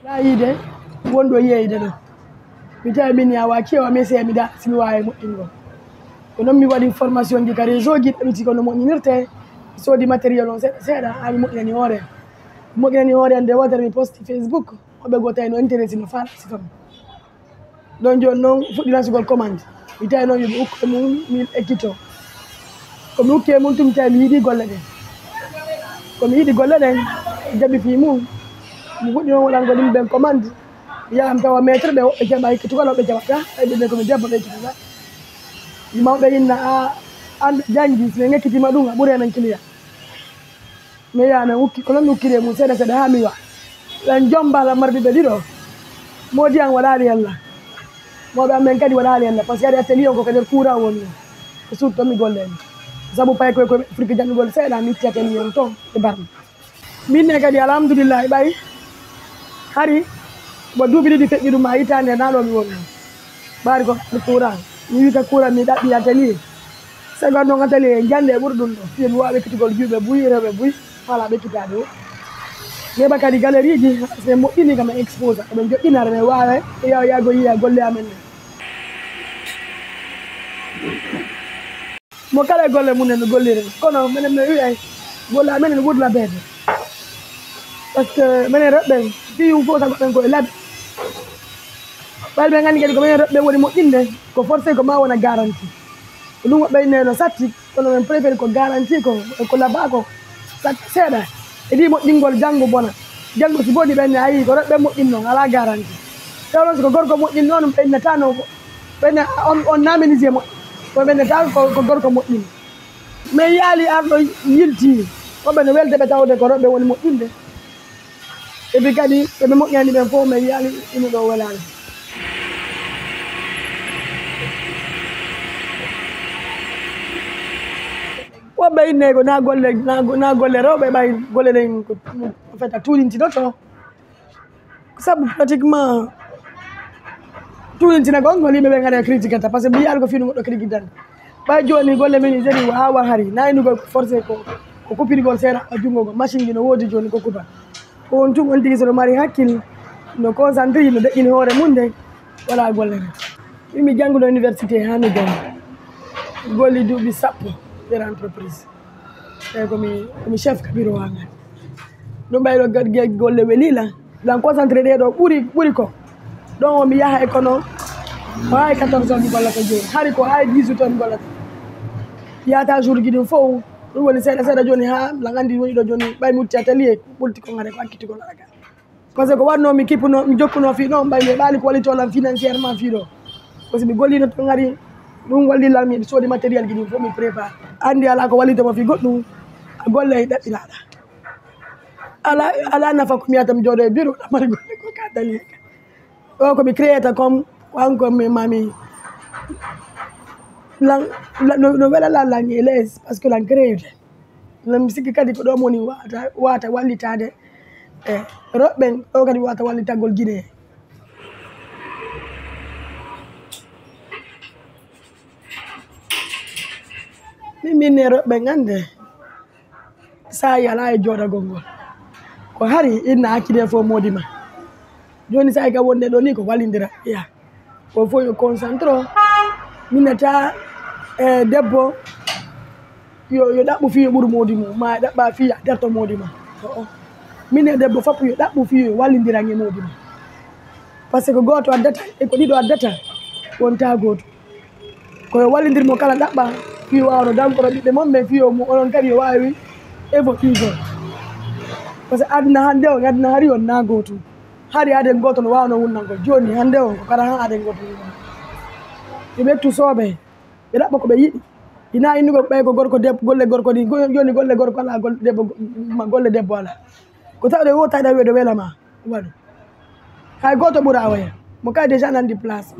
La yide wondo yeyde do mi tawi min ya wa cewa mi se mi da simi wawi moƴƴingo ko noon mi waɗi formation ji ka réseau ji ɗaɓiti kono moƴƴinirte soodi matériel on seeɗa seeɗa ha mi moƴƴinani hoore moƴƴinani hoore nde wotere mi posti Facebook hoɓe go tawi no intéressé no faala sifam ɗon joni noon fuɗɗinasugol commande mi tawi noon yoɓe ukko mum min ekkito komi ukke mum tum tawi mi yiiɗi golle ɗen komi yiiɗi golle ɗen jaɓi fi mum mi fuɗɗi noon waɗango ɗum ɓen commande mi yaham tawa maître ɓe woɓɓe keeɓa ekkitugol woɓɓe jaɓata ɓe komi debbo ɓe ekkitata mawɓe inna an janggi so ɓe ekkitima ɗum a ɓuuri hen client mi yahami ukki ko noon mi ukkiri mum seeɗa seeɗa ha mi wa ɓen jombala marɓe ɓe ɗiɗo modi an waɗali hella mawɓe amen kadi waɗali hella par ce que ari atelier on koko nder courant woni ko suudu toon mi golleni saabu pay koye koye afrique janngugol seeɗa mi itti atelier on toon e barma minne kadi alhamdoulillahi ɓay hari bo duuɓi ɗiɗi feƴƴi ɗum ha hitande naɗo mi woni ɓaari ko courant mi wi ka courant mi ɗaɓɓi atelier sagon noon atelier jande ɓuuri ɗum ɗo fiye mi wawa ekkitugol juuɓe buuyi rewɓe buuyi wala ɓekkitade o mi heɓa kadi galerie ji so moƴƴini kam e expose eɓe joƴƴinare ɓe wawa yago yiya golle amen ɗe mo kala golle mum ene gollire kono minen mi wiyay golle amen ene ɓuuri labede par ce que minen rewɓe fiyu fof tan goɗɗen koye laaɓi ɓayɓe gandi kadi ko minen rewɓe woni moƴƴinde ko forcé ko ma wona garantie ko ɗum woɓɓe inne no satti kono min préféré ko garantie ko laaba ko sakka seeɗa e ɗi moƴƴingol janggo bona janggo si boni ɓenne a yii ko rewɓe moƴƴinno ala garantie taw noon siko gorko moƴƴinno ɗum ɓennetano ɓenne on naménisé moƴƴi ko ɓenneta ko gorko moƴƴini mais yaali arɗo yilti woɓɓe no weldeɓe tawde ko rewɓe woni moƴƴinde ebi kadi eɓe moƴƴani ɓen fof mais yaali inu ɗo welani woɓɓe inne ko na golle rewɓe ɓay golle ɗen en fait a tuɗintinoto saabu pratiquement tuɗintina gongol yimɓe ɓe gaɗa critiqueta par ce que mi yiyaɗo ko fino goɗɗo critiquetande ɓay joni golle menuiserie ha wa hari naynugol forcé ko kuppirgol seeɗa a jungo go machine ji no woodi joni ko kupa on tun on tigi sono mari hakkille no concentré no deƴƴini hoore mum nde wala golle ɗe mi jangguɗo université ha mi gani golli duuɓi sappo nder entreprise eyi komi chef ka bureau ha ngal ɗum ɓayɗo golle welila dan concentré ɗe ɗo ɓuuri ko ɗon o mi yaha e kono ko hay 14 heures mi gollata joni hari ko hay 18 heures mi gollata yata jour ji ɗin fof ɗum woni seeɗa seeɗa joni ha la andi woni ɗo joni ɓay mi utti atelier ɓolti ko gare ko akkitigol aga par ce que ko wanno mi kippuno mi jokkuno fi ɗon ɓay mi ɓaali ko wallitolam financièrement fi ɗo par ce que mi gollino to gari ɗum wallilam mi soodi matériel ji ɗin fof mi prépare andi ala ko wallitoma fi goɗɗum golle e ɗaɓɓiraɗa ala nafa ko mi yiyata mi jooɗo e bureau ɗamari golle ko ka dali ɗo komi crééta comme encore mami no weɗala langue e leydi par ce que lan créude mi sikki kadi ko ɗo moni wata wallitade e rewɓen ɗo kadi wata wallitagol guiné minne rewɓe gande sa yi ala e jooɗagol ngol ko hari inna hakkille fof modima joni sa ka wonde ɗo ni ko wallidira ya ko fof yo concentré o minnata e debbo yo ɗaɓɓu fiyo ɓuuri modi mum ma ɗaɓɓa fiya derto modi ma minne debbo foppo yo ɗaɓɓu fiyo wallidira e modi mum par ce que goto addata e ko ɗiɗo addata wonta goto koyo wallidirmo kala ɗaɓɓa fiyo wawno dankoro ɓiɓɓe moon ɓe fiyo mo onon kadi yo wawi évolution par ce que aduna hande o aduna hari on na gotum hari aden goto no wawno wunnanko joni hande on ko kara ha aden goto ɓe ɓettu sooɓe ɓe ɗaɓɓa koɓe yiɗi ina innugo ɓay ko gorko debbo golle gorko ɗi joni golle gorko ala golle debbo ala ko tawɗe wotaɗa wiide welama waɗu hay goto ɓuura waya mo kay déjà nandi place